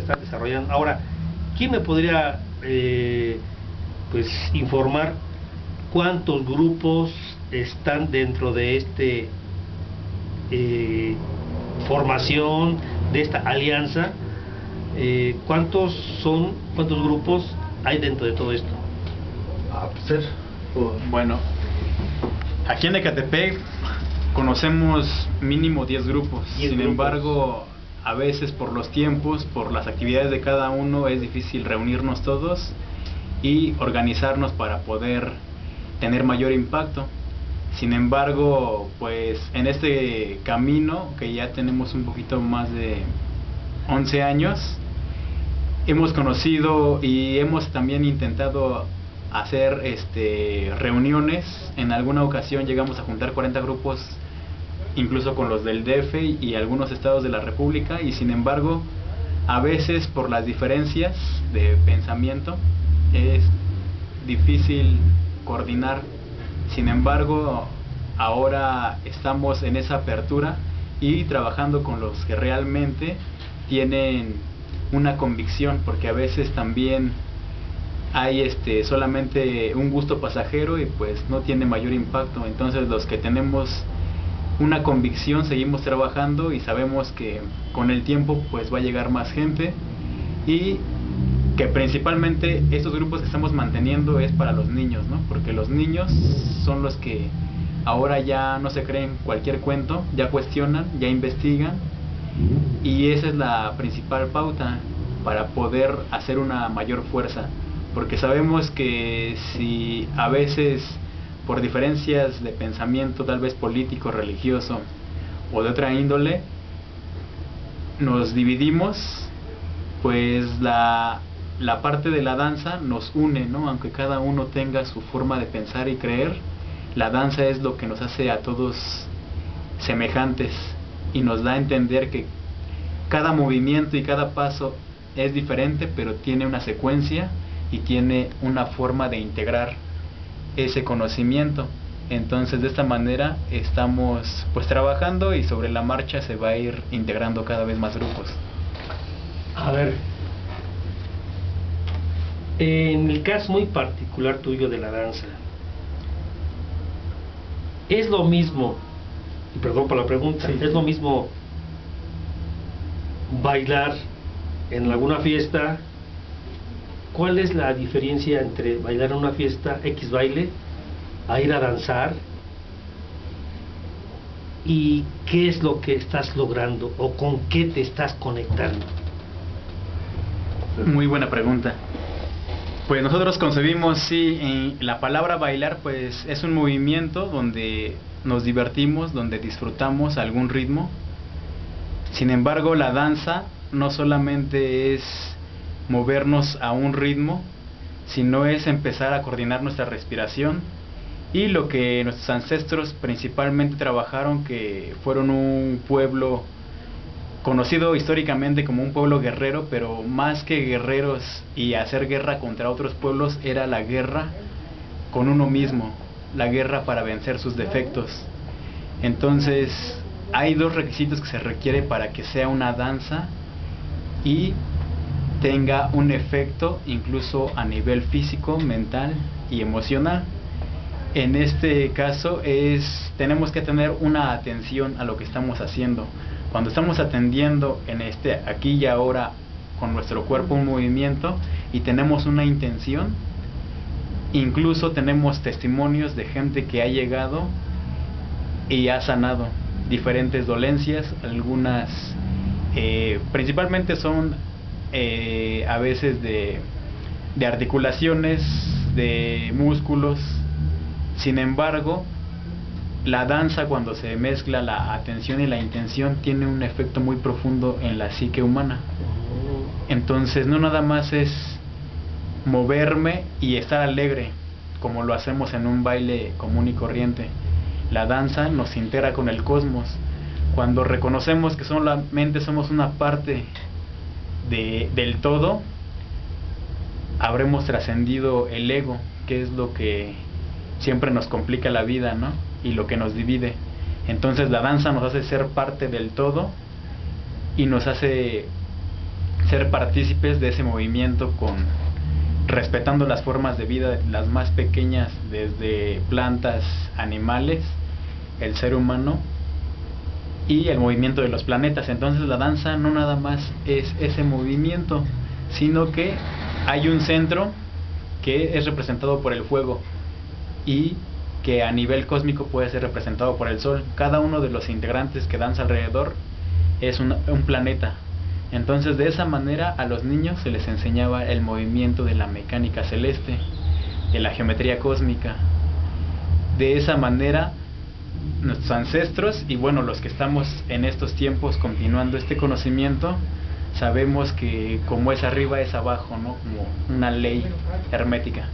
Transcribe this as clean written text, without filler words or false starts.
están desarrollando. Ahora, ¿quién me podría pues informar cuántos grupos están dentro de formación, de esta alianza? ¿Cuántos grupos hay dentro de todo esto? Bueno, aquí en Ecatepec conocemos mínimo 10 grupos. Sin embargo, a veces por los tiempos, por las actividades de cada uno, es difícil reunirnos todos y organizarnos para poder tener mayor impacto. Sin embargo, pues en este camino, que ya tenemos un poquito más de 11 años, hemos conocido y hemos también intentado hacer reuniones. En alguna ocasión llegamos a juntar 40 grupos, incluso con los del DF y algunos estados de la República, y sin embargo, a veces por las diferencias de pensamiento es difícil coordinar. Sin embargo, ahora estamos en esa apertura y trabajando con los que realmente tienen una convicción, porque a veces también hay solamente un gusto pasajero y pues no tiene mayor impacto. Entonces los que tenemos una convicción seguimos trabajando y sabemos que con el tiempo pues va a llegar más gente, y que principalmente estos grupos que estamos manteniendo es para los niños, ¿no? Porque los niños son los que ahora ya no se creen cualquier cuento, ya cuestionan, ya investigan, y esa es la principal pauta para poder hacer una mayor fuerza, porque sabemos que si a veces por diferencias de pensamiento, tal vez político, religioso o de otra índole, nos dividimos, pues la parte de la danza nos une, ¿no? Aunque cada uno tenga su forma de pensar y creer, la danza es lo que nos hace a todos semejantes y nos da a entender que cada movimiento y cada paso es diferente, pero tiene una secuencia y tiene una forma de integrar ese conocimiento. Entonces de esta manera estamos pues trabajando, y sobre la marcha se va a ir integrando cada vez más grupos. A ver, en el caso muy particular tuyo de la danza, ¿es lo mismo, y perdón por la pregunta, es lo mismo bailar en alguna fiesta? ¿Cuál es la diferencia entre bailar en una fiesta, X baile, a ir a danzar? ¿Y qué es lo que estás logrando o con qué te estás conectando? Muy buena pregunta. Pues nosotros concebimos, sí, la palabra bailar pues es un movimiento donde nos divertimos, donde disfrutamos algún ritmo. Sin embargo, la danza no solamente es movernos a un ritmo, sino es empezar a coordinar nuestra respiración, y lo que nuestros ancestros principalmente trabajaron, que fueron un pueblo conocido históricamente como un pueblo guerrero, pero más que guerreros y hacer guerra contra otros pueblos, era la guerra con uno mismo, la guerra para vencer sus defectos. Entonces hay dos requisitos que se requiere para que sea una danza y tenga un efecto incluso a nivel físico, mental y emocional. En este caso tenemos que tener una atención a lo que estamos haciendo. Cuando estamos atendiendo en aquí y ahora con nuestro cuerpo un movimiento y tenemos una intención, incluso tenemos testimonios de gente que ha llegado y ha sanado diferentes dolencias. Algunas principalmente son a veces de articulaciones, de músculos. Sin embargo, la danza, cuando se mezcla la atención y la intención, tiene un efecto muy profundo en la psique humana. Entonces no nada más es moverme y estar alegre como lo hacemos en un baile común y corriente. La danza nos integra con el cosmos. Cuando reconocemos que solamente somos una parte del todo, habremos trascendido el ego, que es lo que siempre nos complica la vida, ¿no? Y lo que nos divide. Entonces la danza nos hace ser parte del todo y nos hace ser partícipes de ese movimiento respetando las formas de vida, las más pequeñas, desde plantas, animales, el ser humano y el movimiento de los planetas. Entonces la danza no nada más es ese movimiento, sino que hay un centro que es representado por el fuego y que a nivel cósmico puede ser representado por el sol. Cada uno de los integrantes que danza alrededor es un planeta. Entonces de esa manera a los niños se les enseñaba el movimiento de la mecánica celeste, de la geometría cósmica. De esa manera nuestros ancestros, y bueno, los que estamos en estos tiempos continuando este conocimiento, sabemos que como es arriba es abajo, ¿no? Como una ley hermética.